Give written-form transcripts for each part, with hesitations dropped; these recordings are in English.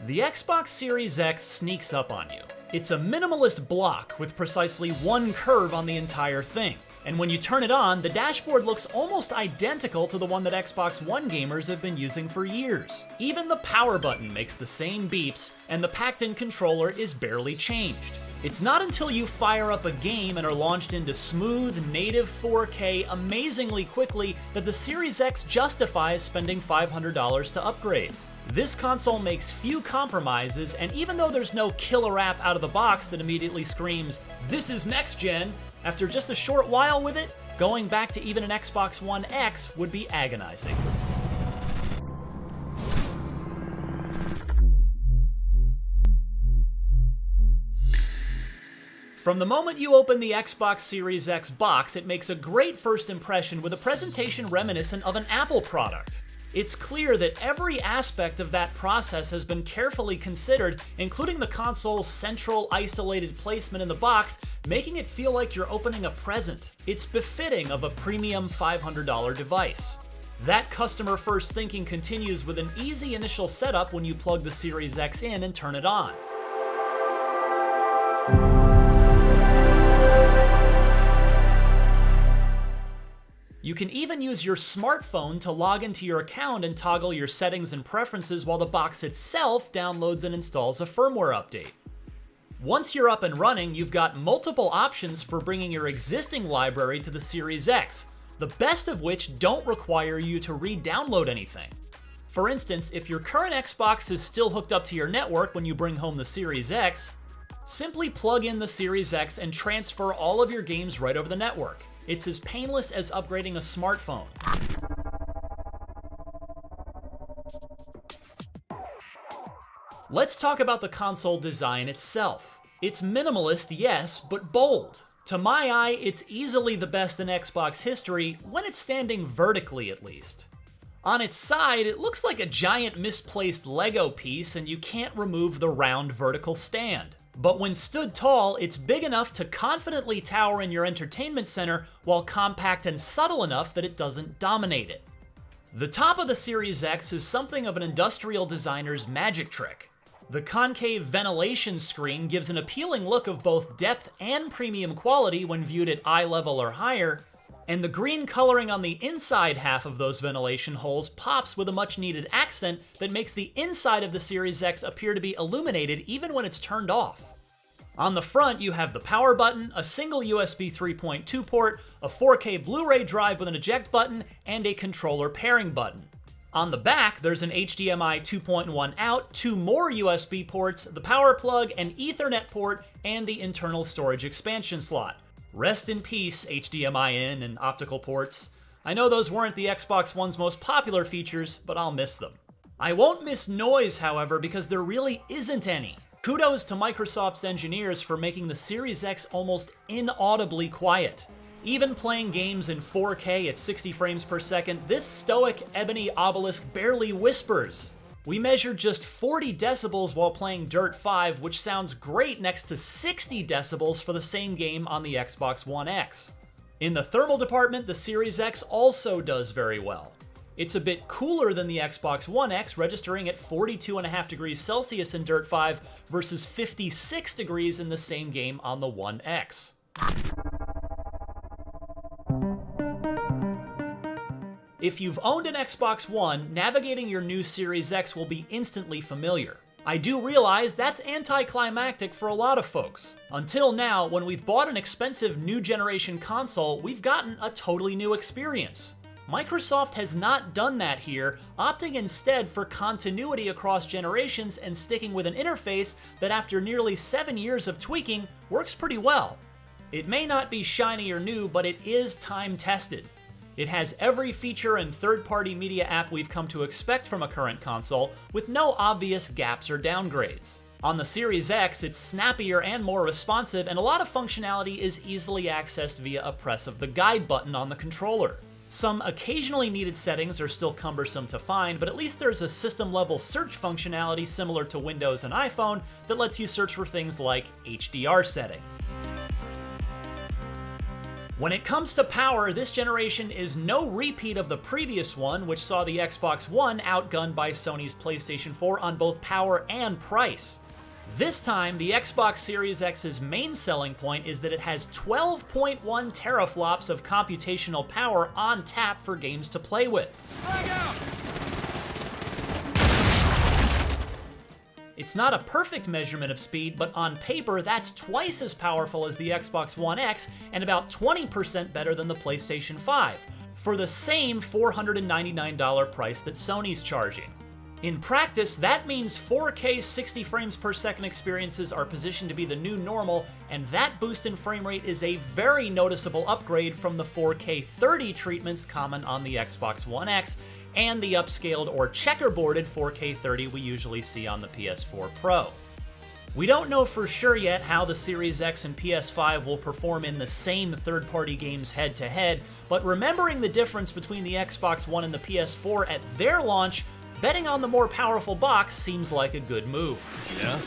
The Xbox Series X sneaks up on you. It's a minimalist block with precisely one curve on the entire thing. And when you turn it on, the dashboard looks almost identical to the one that Xbox One gamers have been using for years. Even the power button makes the same beeps, and the packed-in controller is barely changed. It's not until you fire up a game and are launched into smooth, native 4K amazingly quickly that the Series X justifies spending $500 to upgrade. This console makes few compromises, and even though there's no killer app out of the box that immediately screams, "This is next gen," after just a short while with it, going back to even an Xbox One X would be agonizing. From the moment you open the Xbox Series X box, it makes a great first impression with a presentation reminiscent of an Apple product. It's clear that every aspect of that process has been carefully considered, including the console's central isolated placement in the box, making it feel like you're opening a present. It's befitting of a premium $500 device. That customer-first thinking continues with an easy initial setup when you plug the Series X in and turn it on. You can even use your smartphone to log into your account and toggle your settings and preferences while the box itself downloads and installs a firmware update. Once you're up and running, you've got multiple options for bringing your existing library to the Series X, the best of which don't require you to re-download anything. For instance, if your current Xbox is still hooked up to your network when you bring home the Series X, simply plug in the Series X and transfer all of your games right over the network. It's as painless as upgrading a smartphone. Let's talk about the console design itself. It's minimalist, yes, but bold. To my eye, it's easily the best in Xbox history, when it's standing vertically at least. On its side, it looks like a giant misplaced Lego piece, and you can't remove the round vertical stand. But when stood tall, it's big enough to confidently tower in your entertainment center while compact and subtle enough that it doesn't dominate it. The top of the Series X is something of an industrial designer's magic trick. The concave ventilation screen gives an appealing look of both depth and premium quality when viewed at eye level or higher, and the green coloring on the inside half of those ventilation holes pops with a much-needed accent that makes the inside of the Series X appear to be illuminated even when it's turned off. On the front, you have the power button, a single USB 3.2 port, a 4K Blu-ray drive with an eject button, and a controller pairing button. On the back, there's an HDMI 2.1 out, two more USB ports, the power plug, an Ethernet port, and the internal storage expansion slot. Rest in peace, HDMI in and optical ports. I know those weren't the Xbox One's most popular features, but I'll miss them. I won't miss noise, however, because there really isn't any. Kudos to Microsoft's engineers for making the Series X almost inaudibly quiet. Even playing games in 4K at 60 frames per second, this stoic ebony obelisk barely whispers. We measured just 40 decibels while playing Dirt 5, which sounds great next to 60 decibels for the same game on the Xbox One X. In the thermal department, the Series X also does very well. It's a bit cooler than the Xbox One X, registering at 42.5 degrees Celsius in Dirt 5 versus 56 degrees in the same game on the One X. If you've owned an Xbox One, navigating your new Series X will be instantly familiar. I do realize that's anticlimactic for a lot of folks. Until now, when we've bought an expensive new generation console, we've gotten a totally new experience. Microsoft has not done that here, opting instead for continuity across generations and sticking with an interface that after nearly 7 years of tweaking, works pretty well. It may not be shiny or new, but it is time-tested. It has every feature and third-party media app we've come to expect from a current console, with no obvious gaps or downgrades. On the Series X, it's snappier and more responsive, and a lot of functionality is easily accessed via a press of the guide button on the controller. Some occasionally needed settings are still cumbersome to find, but at least there's a system-level search functionality similar to Windows and iPhone that lets you search for things like HDR setting. When it comes to power, this generation is no repeat of the previous one, which saw the Xbox One outgunned by Sony's PlayStation 4 on both power and price. This time, the Xbox Series X's main selling point is that it has 12.1 teraflops of computational power on tap for games to play with. It's not a perfect measurement of speed, but on paper, that's twice as powerful as the Xbox One X and about 20% better than the PlayStation 5, for the same $499 price that Sony's charging. In practice, that means 4K 60 frames per second experiences are positioned to be the new normal, and that boost in frame rate is a very noticeable upgrade from the 4K 30 treatments common on the Xbox One X and the upscaled or checkerboarded 4K 30 we usually see on the PS4 Pro. We don't know for sure yet how the Series X and PS5 will perform in the same third-party games head-to-head, but remembering the difference between the Xbox One and the PS4 at their launch, betting on the more powerful box seems like a good move. Yeah?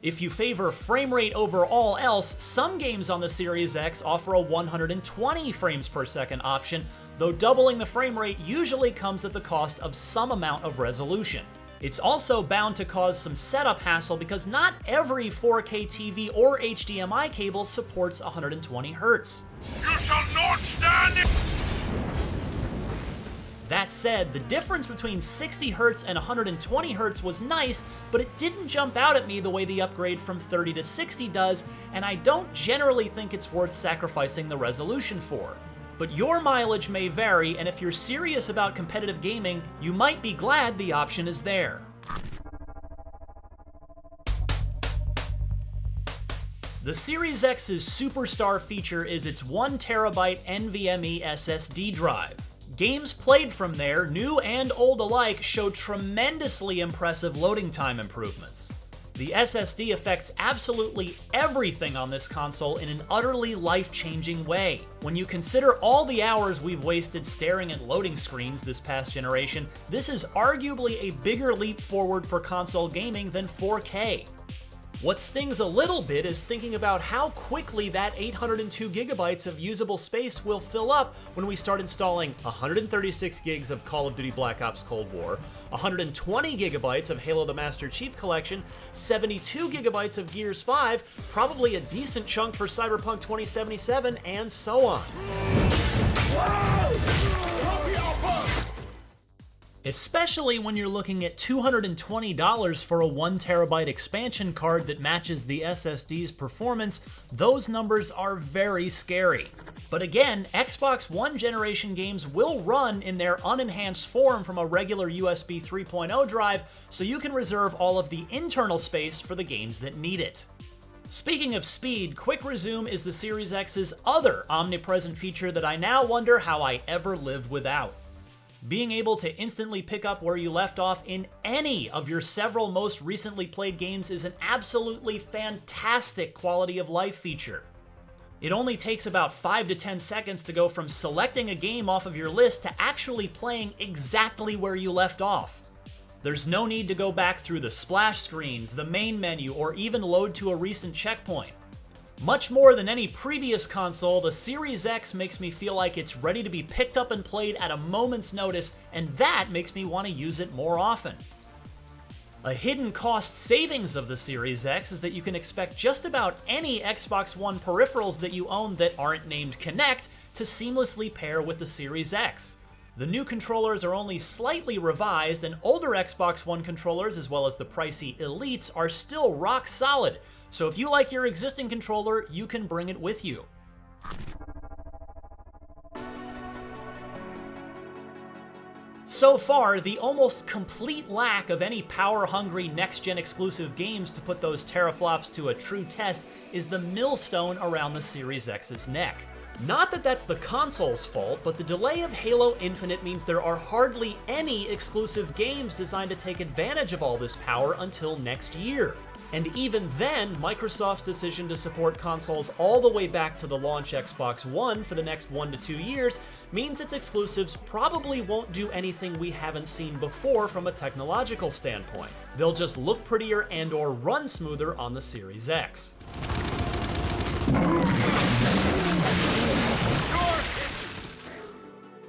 If you favor frame rate over all else, some games on the Series X offer a 120 frames per second option, though doubling the frame rate usually comes at the cost of some amount of resolution. It's also bound to cause some setup hassle because not every 4K TV or HDMI cable supports 120 Hz. You shall not stand it! That said, the difference between 60 Hz and 120 Hz was nice, but it didn't jump out at me the way the upgrade from 30 to 60 does, and I don't generally think it's worth sacrificing the resolution for. But your mileage may vary, and if you're serious about competitive gaming, you might be glad the option is there. The Series X's superstar feature is its 1TB NVMe SSD drive. Games played from there, new and old alike, show tremendously impressive loading time improvements. The SSD affects absolutely everything on this console in an utterly life-changing way. When you consider all the hours we've wasted staring at loading screens this past generation, this is arguably a bigger leap forward for console gaming than 4K. What stings a little bit is thinking about how quickly that 802 gigabytes of usable space will fill up when we start installing 136 gigs of Call of Duty Black Ops Cold War, 120 gigabytes of Halo the Master Chief Collection, 72 gigabytes of Gears 5, probably a decent chunk for Cyberpunk 2077, and so on. Especially when you're looking at $220 for a 1TB expansion card that matches the SSD's performance, those numbers are very scary. But again, Xbox One generation games will run in their unenhanced form from a regular USB 3.0 drive, so you can reserve all of the internal space for the games that need it. Speaking of speed, Quick Resume is the Series X's other omnipresent feature that I now wonder how I ever lived without. Being able to instantly pick up where you left off in any of your several most recently played games is an absolutely fantastic quality of life feature. It only takes about 5 to 10 seconds to go from selecting a game off of your list to actually playing exactly where you left off. There's no need to go back through the splash screens, the main menu, or even load to a recent checkpoint. Much more than any previous console, the Series X makes me feel like it's ready to be picked up and played at a moment's notice, and that makes me want to use it more often. A hidden cost savings of the Series X is that you can expect just about any Xbox One peripherals that you own that aren't named Kinect to seamlessly pair with the Series X. The new controllers are only slightly revised, and older Xbox One controllers, as well as the pricey Elites, are still rock solid. So if you like your existing controller, you can bring it with you. So far, the almost complete lack of any power-hungry next-gen exclusive games to put those teraflops to a true test is the millstone around the Series X's neck. Not that that's the console's fault, but the delay of Halo Infinite means there are hardly any exclusive games designed to take advantage of all this power until next year. And even then, Microsoft's decision to support consoles all the way back to the launch Xbox One for the next 1 to 2 years means its exclusives probably won't do anything we haven't seen before from a technological standpoint. They'll just look prettier and/or run smoother on the Series X.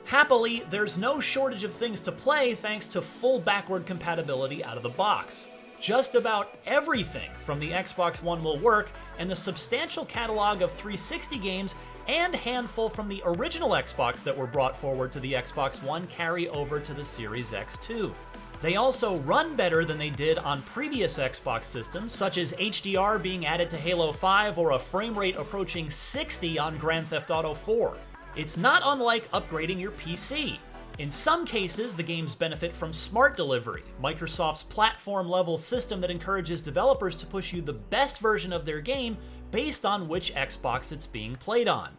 Happily, there's no shortage of things to play thanks to full backward compatibility out of the box. Just about everything from the Xbox One will work, and the substantial catalog of 360 games and handful from the original Xbox that were brought forward to the Xbox One carry over to the Series X too. They also run better than they did on previous Xbox systems, such as HDR being added to Halo 5 or a frame rate approaching 60 on Grand Theft Auto 4. It's not unlike upgrading your PC. In some cases, the games benefit from Smart Delivery, Microsoft's platform-level system that encourages developers to push you the best version of their game based on which Xbox it's being played on.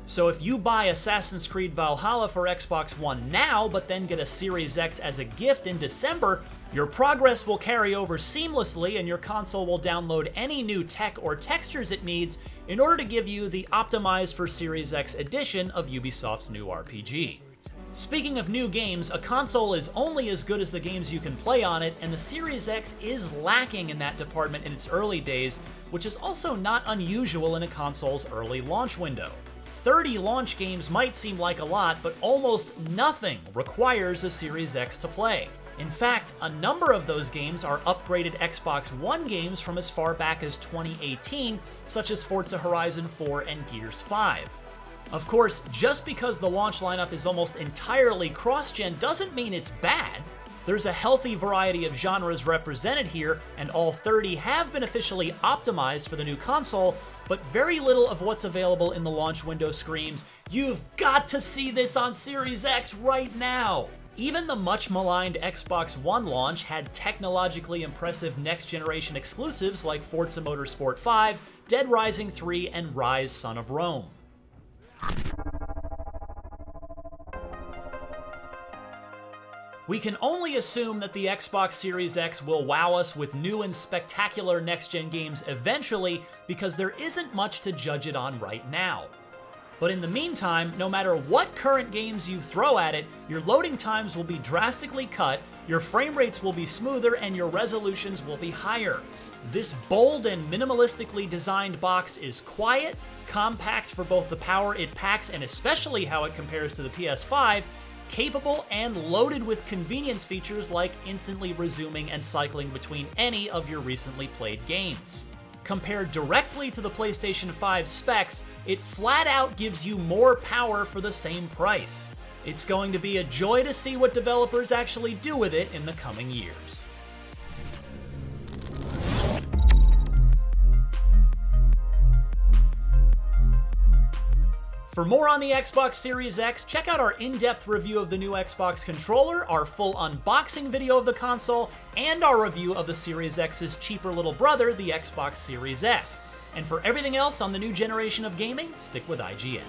So if you buy Assassin's Creed Valhalla for Xbox One now, but then get a Series X as a gift in December, your progress will carry over seamlessly and your console will download any new tech or textures it needs in order to give you the optimized for Series X edition of Ubisoft's new RPG. Speaking of new games, a console is only as good as the games you can play on it, and the Series X is lacking in that department in its early days, which is also not unusual in a console's early launch window. 30 launch games might seem like a lot, but almost nothing requires a Series X to play. In fact, a number of those games are upgraded Xbox One games from as far back as 2018, such as Forza Horizon 4 and Gears 5. Of course, just because the launch lineup is almost entirely cross-gen doesn't mean it's bad. There's a healthy variety of genres represented here, and all 30 have been officially optimized for the new console, but very little of what's available in the launch window screams, "You've got to see this on Series X right now!" Even the much maligned Xbox One launch had technologically impressive next-generation exclusives like Forza Motorsport 5, Dead Rising 3, and Rise: Son of Rome. We can only assume that the Xbox Series X will wow us with new and spectacular next-gen games eventually, because there isn't much to judge it on right now. But in the meantime, no matter what current games you throw at it, your loading times will be drastically cut, your frame rates will be smoother, and your resolutions will be higher. This bold and minimalistically designed box is quiet, compact for both the power it packs and especially how it compares to the PS5, capable and loaded with convenience features like instantly resuming and cycling between any of your recently played games. Compared directly to the PlayStation 5 specs, it flat out gives you more power for the same price. It's going to be a joy to see what developers actually do with it in the coming years. For more on the Xbox Series X, check out our in-depth review of the new Xbox controller, our full unboxing video of the console, and our review of the Series X's cheaper little brother, the Xbox Series S. And for everything else on the new generation of gaming, stick with IGN.